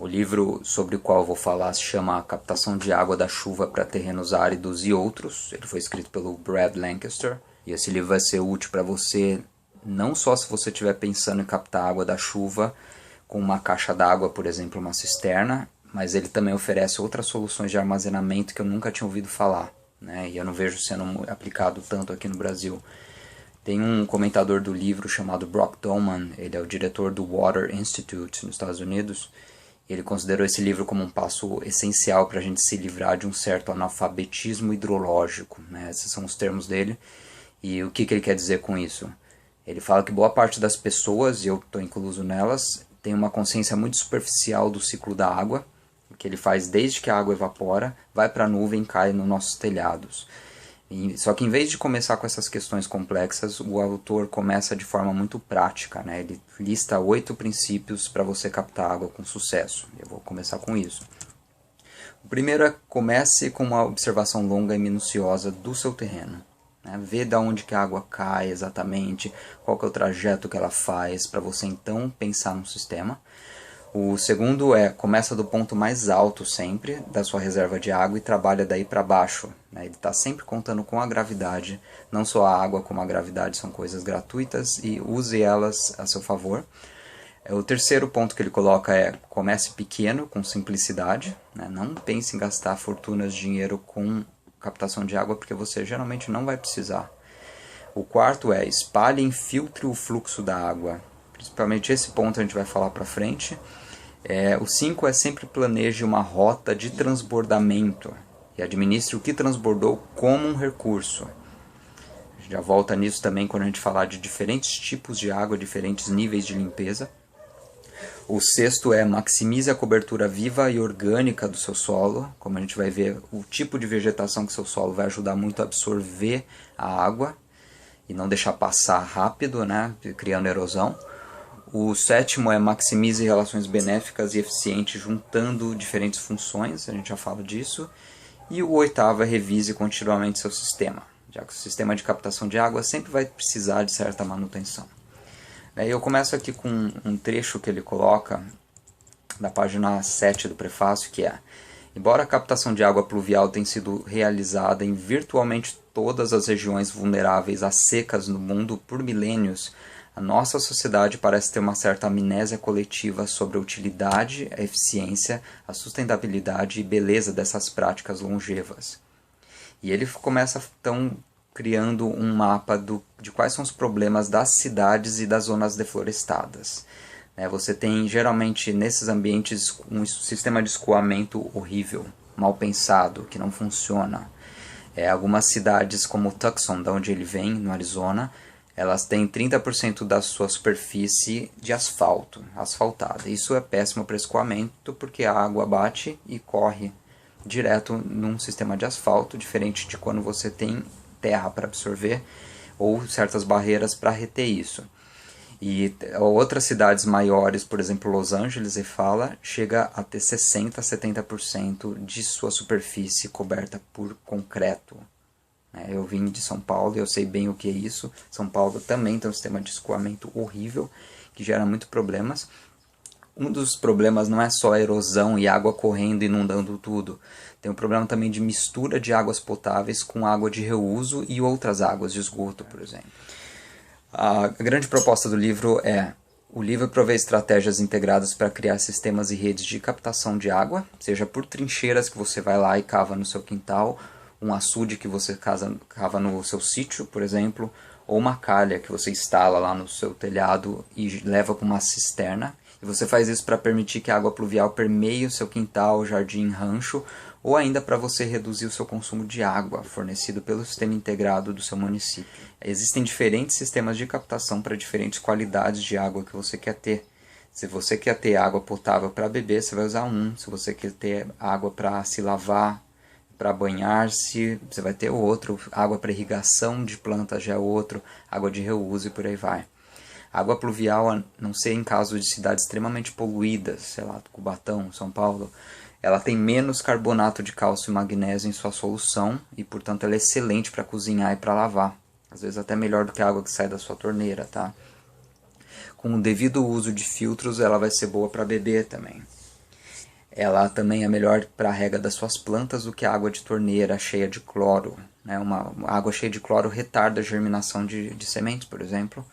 O livro sobre o qual eu vou falar se chama Captação de Água da Chuva para Terrenos Áridos e Outros. Ele foi escrito pelo Brad Lancaster. E esse livro vai ser útil para você, não só se você estiver pensando em captar água da chuva com uma caixa d'água, por exemplo, uma cisterna, mas ele também oferece outras soluções de armazenamento que eu nunca tinha ouvido falar, né? E eu não vejo sendo aplicado tanto aqui no Brasil. Tem um comentador do livro chamado Brock Dolman, ele é o diretor do Water Institute nos Estados Unidos. Ele considerou esse livro como um passo essencial para a gente se livrar de um certo analfabetismo hidrológico, né? Esses são os termos dele. E o que ele quer dizer com isso? Ele fala que boa parte das pessoas, e eu estou incluso nelas, tem uma consciência muito superficial do ciclo da água, que ele faz desde que a água evapora, vai para a nuvem e cai nos nossos telhados. Só que em vez de começar com essas questões complexas, o autor começa de forma muito prática, né? Ele lista 8 princípios para você captar água com sucesso. Eu vou começar com isso. O primeiro é: comece com uma observação longa e minuciosa do seu terreno. Vê de onde que a água cai exatamente, qual que é o trajeto que ela faz, para você então pensar no sistema. O segundo é: começa do ponto mais alto sempre da sua reserva de água e trabalha daí para baixo. Ele está sempre contando com a gravidade, não só a água como a gravidade são coisas gratuitas e use elas a seu favor. O terceiro ponto que ele coloca é: comece pequeno, com simplicidade. Não pense em gastar fortunas de dinheiro com captação de água, porque você geralmente não vai precisar. O quarto é: espalhe e infiltre o fluxo da água. Principalmente esse ponto a gente vai falar para frente. O 5 é: sempre planeje uma rota de transbordamento e administre o que transbordou como um recurso. A gente já volta nisso também quando a gente falar de diferentes tipos de água, diferentes níveis de limpeza. O sexto é: maximize a cobertura viva e orgânica do seu solo. Como a gente vai ver, o tipo de vegetação que seu solo vai ajudar muito a absorver a água e não deixar passar rápido, né, criando erosão. O sétimo é: maximize relações benéficas e eficientes juntando diferentes funções, a gente já fala disso. E o oitavo é: revise continuamente seu sistema, já que o sistema de captação de água sempre vai precisar de certa manutenção. Eu começo aqui com um trecho que ele coloca na página 7 do prefácio, que é: embora a captação de água pluvial tenha sido realizada em virtualmente todas as regiões vulneráveis a secas no mundo por milênios, a nossa sociedade parece ter uma certa amnésia coletiva sobre a utilidade, a eficiência, a sustentabilidade e beleza dessas práticas longevas. E ele começa então criando um mapa de quais são os problemas das cidades e das zonas deflorestadas. Você tem geralmente nesses ambientes um sistema de escoamento horrível, mal pensado, que não funciona. Algumas cidades como Tucson, de onde ele vem, no Arizona, elas têm 30% da sua superfície de asfalto, asfaltada. Isso é péssimo para escoamento, porque a água bate e corre direto num sistema de asfalto, diferente de quando você tem terra para absorver ou certas barreiras para reter isso. E outras cidades maiores, por exemplo Los Angeles, ele fala, chega a ter 60% a 70% de sua superfície coberta por concreto. Eu vim de São Paulo e eu sei bem o que é isso. São Paulo também tem um sistema de escoamento horrível, que gera muitos problemas. Um dos problemas não é só a erosão e água correndo e inundando tudo. Tem um problema também de mistura de águas potáveis com água de reuso e outras águas de esgoto, por exemplo. A grande proposta do livro é: o livro provê estratégias integradas para criar sistemas e redes de captação de água, seja por trincheiras que você vai lá e cava no seu quintal, um açude que você cava no seu sítio, por exemplo, ou uma calha que você instala lá no seu telhado e leva para uma cisterna. E você faz isso para permitir que a água pluvial permeie o seu quintal, jardim, rancho, ou ainda para você reduzir o seu consumo de água fornecido pelo sistema integrado do seu município. Existem diferentes sistemas de captação para diferentes qualidades de água que você quer ter. Se você quer ter água potável para beber, você vai usar um. Se você quer ter água para se lavar, para banhar-se, você vai ter outro. Água para irrigação de plantas já é outro. Água de reuso e por aí vai. A água pluvial, a não ser em caso de cidades extremamente poluídas, sei lá, Cubatão, São Paulo, ela tem menos carbonato de cálcio e magnésio em sua solução e, portanto, ela é excelente para cozinhar e para lavar. Às vezes até melhor do que a água que sai da sua torneira, tá? Com o devido uso de filtros, ela vai ser boa para beber também. Ela também é melhor para a rega das suas plantas do que a água de torneira cheia de cloro. Né? Uma água cheia de cloro retarda a germinação de sementes, por exemplo.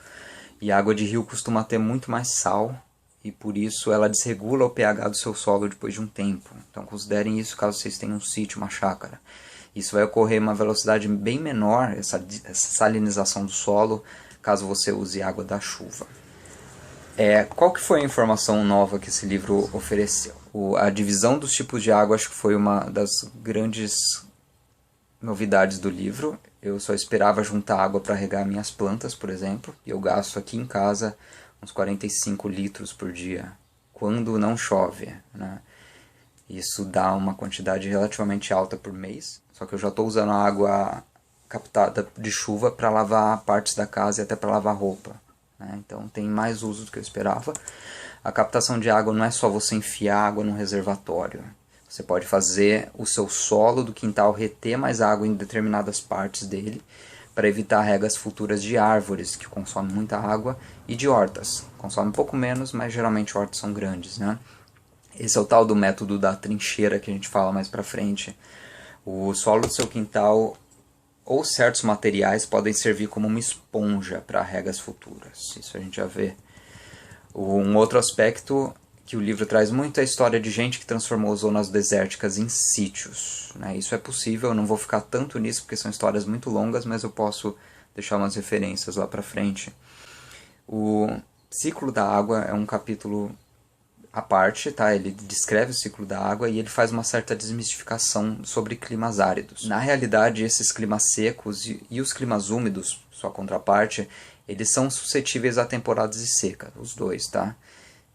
E a água de rio costuma ter muito mais sal e por isso ela desregula o pH do seu solo depois de um tempo. Então considerem isso caso vocês tenham um sítio, uma chácara. Isso vai ocorrer em uma velocidade bem menor, essa salinização do solo, caso você use água da chuva. Qual que foi a informação nova que esse livro ofereceu? A divisão dos tipos de água acho que foi uma das grandes novidades do livro. Eu só esperava juntar água para regar minhas plantas, por exemplo, e eu gasto aqui em casa uns 45 litros por dia, quando não chove, né? Isso dá uma quantidade relativamente alta por mês, só que eu já estou usando a água captada de chuva para lavar partes da casa e até para lavar roupa. Então tem mais uso do que eu esperava. A captação de água não é só você enfiar água num reservatório. Você pode fazer o seu solo do quintal reter mais água em determinadas partes dele para evitar regas futuras de árvores, que consomem muita água, e de hortas. Consomem um pouco menos, mas geralmente hortas são grandes, né? Esse é o tal do método da trincheira que a gente fala mais pra frente. O solo do seu quintal ou certos materiais podem servir como uma esponja para regas futuras. Isso a gente já vê. Um outro aspecto que o livro traz muito é a história de gente que transformou zonas desérticas em sítios. Isso é possível, eu não vou ficar tanto nisso porque são histórias muito longas, mas eu posso deixar umas referências lá para frente. O ciclo da água é um capítulo à parte, tá? Ele descreve o ciclo da água e ele faz uma certa desmistificação sobre climas áridos. Na realidade, esses climas secos e os climas úmidos, sua contraparte, eles são suscetíveis a temporadas de seca, os dois, tá?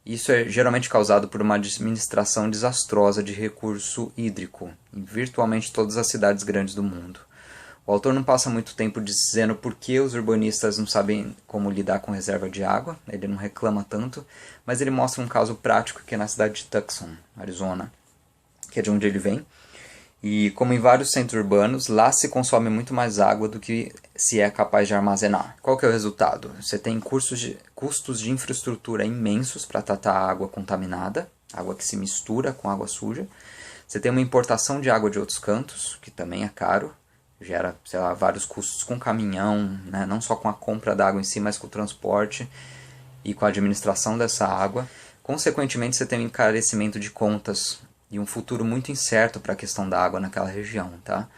Isso é geralmente causado por uma administração desastrosa de recurso hídrico em virtualmente todas as cidades grandes do mundo. O autor não passa muito tempo dizendo por que os urbanistas não sabem como lidar com reserva de água, ele não reclama tanto, mas ele mostra um caso prático que é na cidade de Tucson, Arizona, que é de onde ele vem. E como em vários centros urbanos, lá se consome muito mais água do que se é capaz de armazenar. Qual que é o resultado? Você tem custos de infraestrutura imensos para tratar a água contaminada, água que se mistura com água suja. Você tem uma importação de água de outros cantos, que também é caro. Gera, sei lá, vários custos com caminhão, né? Não só com a compra da água em si, mas com o transporte e com a administração dessa água. Consequentemente, você tem um encarecimento de contas e um futuro muito incerto para a questão da água naquela região, tá?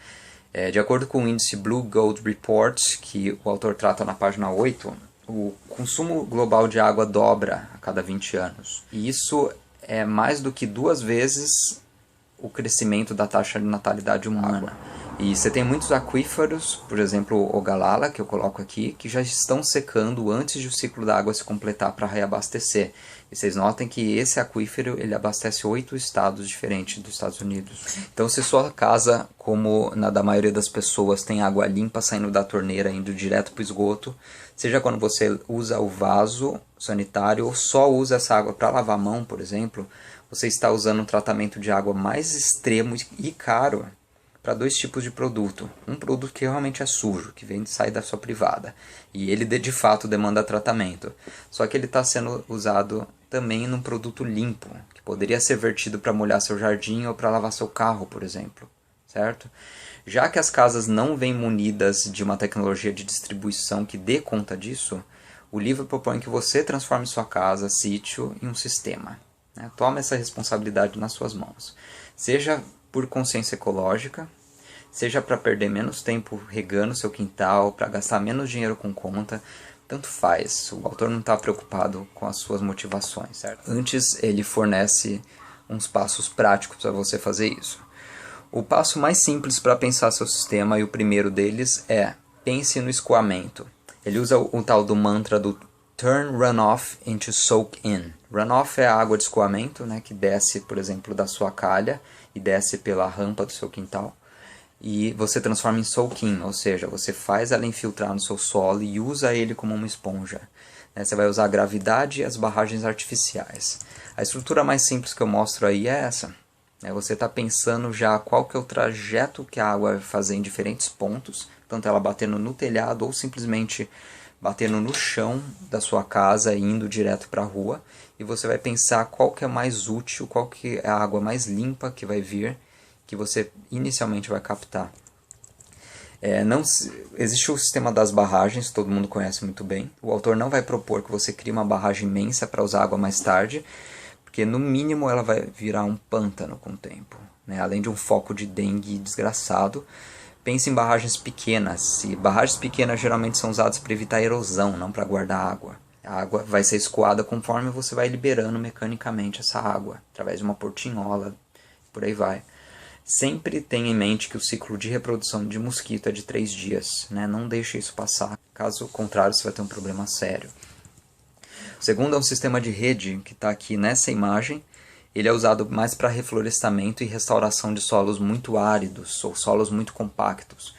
De acordo com o índice Blue Gold Report, que o autor trata na página 8, o consumo global de água dobra a cada 20 anos. E isso é mais do que 2 vezes o crescimento da taxa de natalidade humana. E você tem muitos aquíferos, por exemplo o Ogallala, que eu coloco aqui, que já estão secando antes de o ciclo da água se completar para reabastecer. E vocês notem que esse aquífero ele abastece 8 estados diferentes dos Estados Unidos. Então se sua casa, como na da maioria das pessoas, tem água limpa saindo da torneira, indo direto para o esgoto, seja quando você usa o vaso sanitário ou só usa essa água para lavar a mão, por exemplo, você está usando um tratamento de água mais extremo e caro para 2 tipos de produto. Um produto que realmente é sujo, que sai da sua privada, e ele de fato demanda tratamento. Só que ele está sendo usado também num produto limpo, que poderia ser vertido para molhar seu jardim ou para lavar seu carro, por exemplo. Certo? Já que as casas não vêm munidas de uma tecnologia de distribuição que dê conta disso, o livro propõe que você transforme sua casa, sítio, em um sistema. Tome essa responsabilidade nas suas mãos. Seja por consciência ecológica, seja para perder menos tempo regando seu quintal, para gastar menos dinheiro com conta, tanto faz. O autor não está preocupado com as suas motivações, certo? Antes, ele fornece uns passos práticos para você fazer isso. O passo mais simples para pensar seu sistema, e o primeiro deles é: pense no escoamento. Ele usa o tal do mantra do Turn runoff into soak in. Runoff é a água de escoamento, né, que desce, por exemplo, da sua calha e desce pela rampa do seu quintal. E você transforma em soak in, ou seja, você faz ela infiltrar no seu solo e usa ele como uma esponja. Você vai usar a gravidade e as barragens artificiais. A estrutura mais simples que eu mostro aí é essa. Você está pensando já qual que é o trajeto que a água vai fazer em diferentes pontos, tanto ela batendo no telhado ou simplesmente batendo no chão da sua casa e indo direto para a rua. E e você vai pensar qual que é mais útil, qual que é a água mais limpa que vai vir, que você inicialmente vai captar. Existe o sistema das barragens, todo mundo conhece muito bem. O autor não vai propor que você crie uma barragem imensa para usar água mais tarde, porque no mínimo ela vai virar um pântano com o tempo, né? Além de um foco de dengue desgraçado. Pense em barragens pequenas. E barragens pequenas geralmente são usadas para evitar erosão, não para guardar água. A água vai ser escoada conforme você vai liberando mecanicamente essa água, através de uma portinhola, por aí vai. Sempre tenha em mente que o ciclo de reprodução de mosquito é de 3 dias, né? Não deixe isso passar, caso contrário você vai ter um problema sério. O segundo é um sistema de rede, que está aqui nessa imagem. Ele é usado mais para reflorestamento e restauração de solos muito áridos ou solos muito compactos.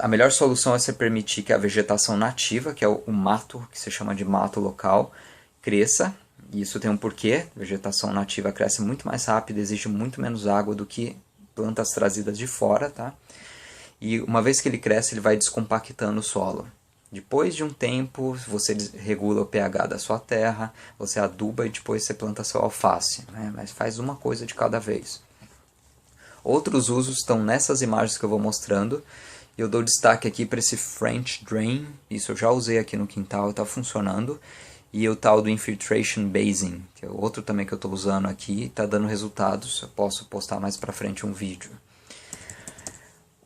A melhor solução é você permitir que a vegetação nativa, que é o mato, que se chama de mato local, cresça. E isso tem um porquê. A vegetação nativa cresce muito mais rápido, exige muito menos água do que plantas trazidas de fora, tá? E uma vez que ele cresce, ele vai descompactando o solo. Depois de um tempo, você regula o pH da sua terra, você aduba e depois você planta seu alface, né? Mas faz uma coisa de cada vez. Outros usos estão nessas imagens que eu vou mostrando. Eu dou destaque aqui para esse French Drain, isso eu já usei aqui no quintal, está funcionando. E o tal do Infiltration Basin, que é outro também que eu estou usando aqui, está dando resultados. Eu posso postar mais para frente um vídeo.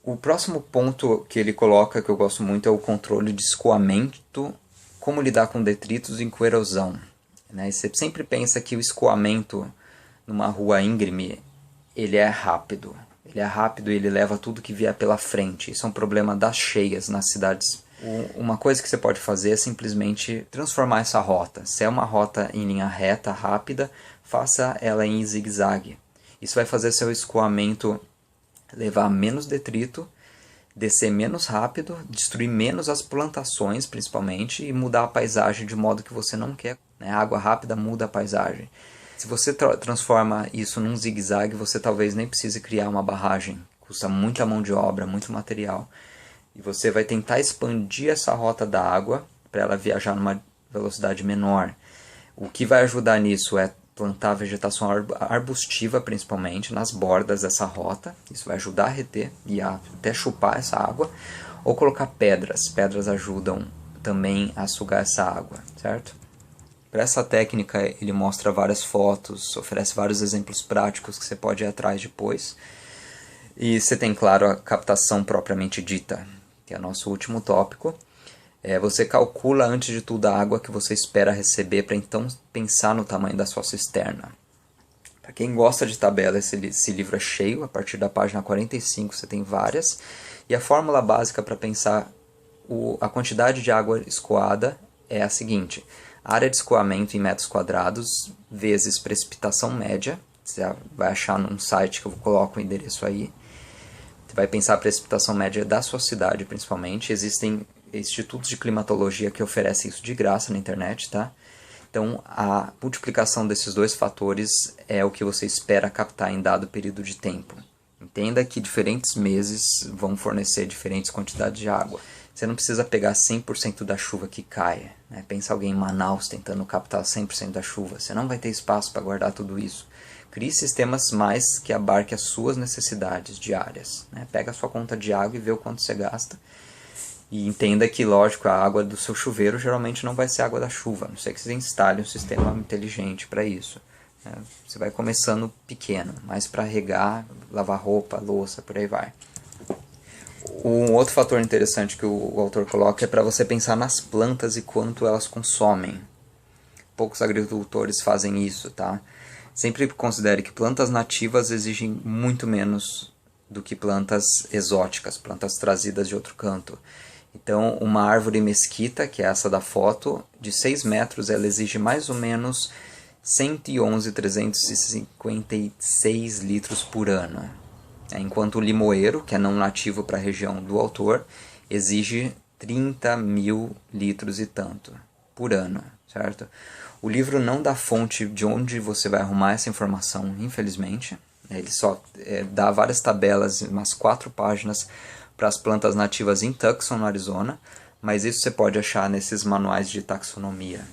O próximo ponto que ele coloca, que eu gosto muito, é o controle de escoamento, como lidar com detritos e com erosão. Né? Você sempre pensa que o escoamento numa rua íngreme, ele é rápido. Ele é rápido e ele leva tudo que vier pela frente. Isso é um problema das cheias nas cidades. Uma coisa que você pode fazer é simplesmente transformar essa rota. Se é uma rota em linha reta, rápida, faça ela em zigue-zague. Isso vai fazer seu escoamento levar menos detrito, descer menos rápido, destruir menos as plantações, principalmente, e mudar a paisagem de modo que você não quer. Né? A água rápida muda a paisagem. Se você transforma isso num zigue-zague, você talvez nem precise criar uma barragem. Custa muita mão de obra, muito material. E você vai tentar expandir essa rota da água para ela viajar numa velocidade menor. O que vai ajudar nisso é plantar vegetação arbustiva, principalmente, nas bordas dessa rota. Isso vai ajudar a reter e a até chupar essa água. Ou colocar pedras. Pedras ajudam também a sugar essa água, certo? Para essa técnica, ele mostra várias fotos, oferece vários exemplos práticos que você pode ir atrás depois. E você tem, claro, a captação propriamente dita, que é o nosso último tópico. Você calcula antes de tudo a água que você espera receber para então pensar no tamanho da sua cisterna. Para quem gosta de tabela, esse livro é cheio, a partir da página 45 você tem várias. E a fórmula básica para pensar a quantidade de água escoada é a seguinte: área de escoamento em metros quadrados vezes precipitação média. Você vai achar num site que eu coloco o endereço aí. Você vai pensar a precipitação média da sua cidade, principalmente. Existem institutos de climatologia que oferecem isso de graça na internet, tá? Então, a multiplicação desses dois fatores é o que você espera captar em dado período de tempo. Entenda que diferentes meses vão fornecer diferentes quantidades de água. Você não precisa pegar 100% da chuva que cai. Né? Pensa alguém em Manaus tentando captar 100% da chuva. Você não vai ter espaço para guardar tudo isso. Crie sistemas mais que abarquem as suas necessidades diárias. Né? Pega a sua conta de água e vê o quanto você gasta. E entenda que, lógico, a água do seu chuveiro geralmente não vai ser água da chuva. A não ser que você instale um sistema inteligente para isso. Né? Você vai começando pequeno, mas para regar, lavar roupa, louça, por aí vai. Um outro fator interessante que o autor coloca é para você pensar nas plantas e quanto elas consomem. Poucos agricultores fazem isso, tá? Sempre considere que plantas nativas exigem muito menos do que plantas exóticas, plantas trazidas de outro canto. Então, uma árvore mesquita, que é essa da foto, de 6 metros, ela exige mais ou menos 111.356 litros por ano. Enquanto o limoeiro, que é não nativo para a região do autor, exige 30.000 litros e tanto por ano, certo? O livro não dá fonte de onde você vai arrumar essa informação, infelizmente. Ele só dá várias tabelas, umas 4 páginas, para as plantas nativas em Tucson, no Arizona, mas isso você pode achar nesses manuais de taxonomia.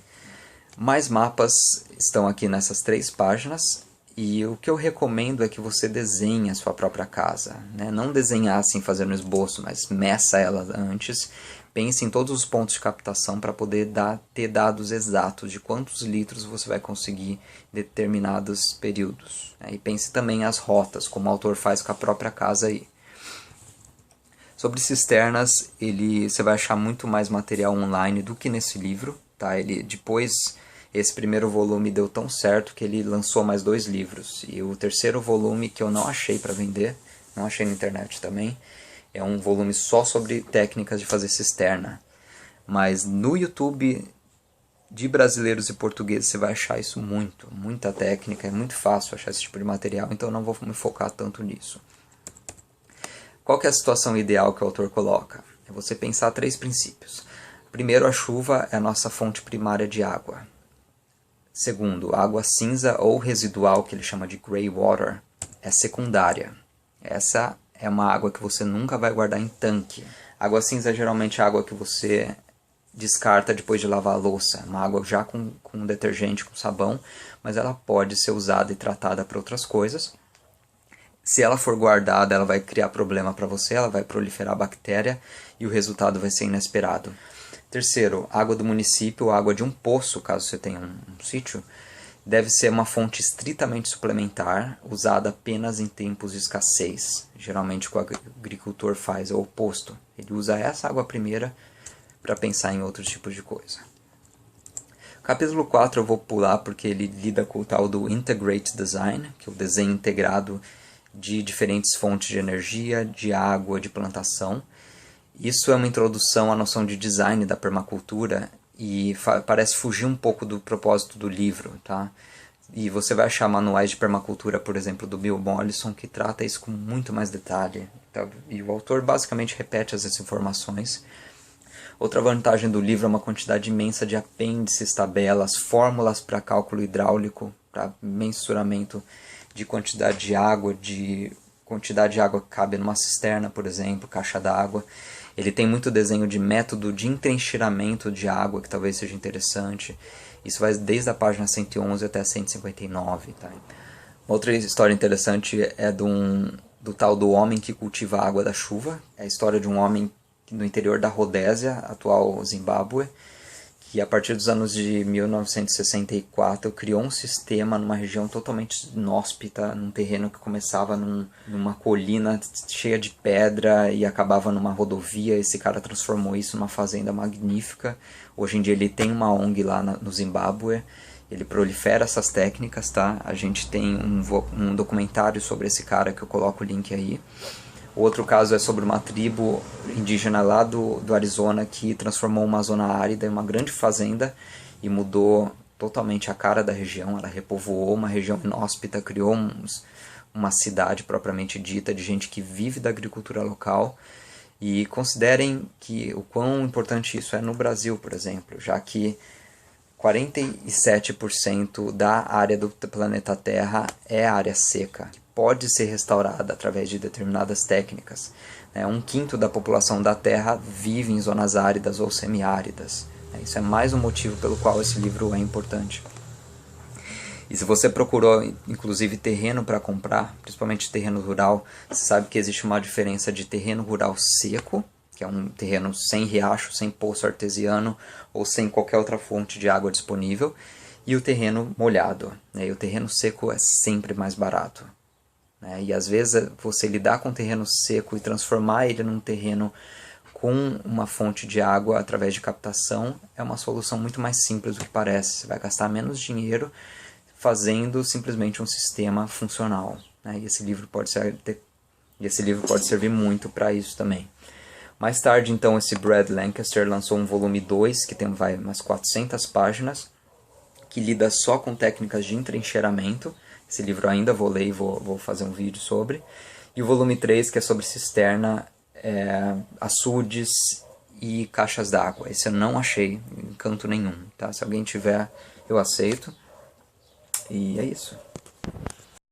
Mais mapas estão aqui nessas 3 páginas. E o que eu recomendo é que você desenhe a sua própria casa, né? Não desenhar assim fazendo esboço, mas meça ela antes. Pense em todos os pontos de captação para poder ter dados exatos de quantos litros você vai conseguir em determinados períodos, né? E pense também as rotas, como o autor faz com a própria casa aí. Sobre cisternas, você vai achar muito mais material online do que nesse livro, tá? Esse primeiro volume deu tão certo que ele lançou mais 2 livros. E o terceiro volume, que eu não achei para vender, não achei na internet também, é um volume só sobre técnicas de fazer cisterna. Mas no YouTube de brasileiros e portugueses você vai achar isso muita técnica, é muito fácil achar esse tipo de material, então eu não vou me focar tanto nisso. Qual que é a situação ideal que o autor coloca? É você pensar 3 princípios. Primeiro, a chuva é a nossa fonte primária de água. Segundo, a água cinza ou residual, que ele chama de grey water, é secundária. Essa é uma água que você nunca vai guardar em tanque. Água cinza é geralmente a água que você descarta depois de lavar a louça. Uma água já com detergente, com sabão, mas ela pode ser usada e tratada para outras coisas. Se ela for guardada, ela vai criar problema para você, ela vai proliferar bactéria e o resultado vai ser inesperado. Terceiro, água do município, água de um poço, caso você tenha um sítio, deve ser uma fonte estritamente suplementar, usada apenas em tempos de escassez. Geralmente o que o agricultor faz é o oposto. Ele usa essa água primeira para pensar em outros tipos de coisa. Capítulo 4 eu vou pular porque ele lida com o tal do Integrate Design, que é o desenho integrado de diferentes fontes de energia, de água, de plantação. Isso é uma introdução à noção de design da permacultura e parece fugir um pouco do propósito do livro, tá? E você vai achar manuais de permacultura, por exemplo, do Bill Mollison, que trata isso com muito mais detalhe, tá? E o autor basicamente repete essas informações. Outra vantagem do livro é uma quantidade imensa de apêndices, tabelas, fórmulas para cálculo hidráulico, para mensuramento de quantidade de água que cabe numa cisterna, por exemplo, caixa d'água. Ele tem muito desenho de método de entrincheiramento de água, que talvez seja interessante. Isso vai desde a página 111 até 159. Tá? Outra história interessante é do tal do homem que cultiva a água da chuva. É a história de um homem no interior da Rodésia, atual Zimbábue, que a partir dos anos de 1964 criou um sistema numa região totalmente inóspita, num terreno que começava numa colina cheia de pedra e acabava numa rodovia. Esse cara transformou isso numa fazenda magnífica. Hoje em dia ele tem uma ONG lá no Zimbábue, ele prolifera essas técnicas, tá? A gente tem um documentário sobre esse cara que eu coloco o link aí. O outro caso é sobre uma tribo indígena lá do Arizona que transformou uma zona árida em uma grande fazenda e mudou totalmente a cara da região. Ela repovoou uma região inóspita, criou uma cidade propriamente dita de gente que vive da agricultura local. E considerem o quão importante isso é no Brasil, por exemplo, já que 47% da área do planeta Terra é área seca, que pode ser restaurada através de determinadas técnicas. 1/5 da população da Terra vive em zonas áridas ou semiáridas. Isso é mais um motivo pelo qual esse livro é importante. E se você procurou, inclusive, terreno para comprar, principalmente terreno rural, você sabe que existe uma diferença de terreno rural seco, que é um terreno sem riacho, sem poço artesiano ou sem qualquer outra fonte de água disponível, e o terreno molhado. E o terreno seco é sempre mais barato. E às vezes você lidar com o terreno seco e transformar ele num terreno com uma fonte de água através de captação é uma solução muito mais simples do que parece. Você vai gastar menos dinheiro fazendo simplesmente um sistema funcional. E esse livro pode servir muito para isso também. Mais tarde, então, esse Brad Lancaster lançou um volume 2, que tem umas 400 páginas, que lida só com técnicas de entrincheiramento. Esse livro eu ainda vou ler e vou fazer um vídeo sobre. E o volume 3, que é sobre cisterna, açudes e caixas d'água. Esse eu não achei em canto nenhum. Tá? Se alguém tiver, eu aceito. E é isso.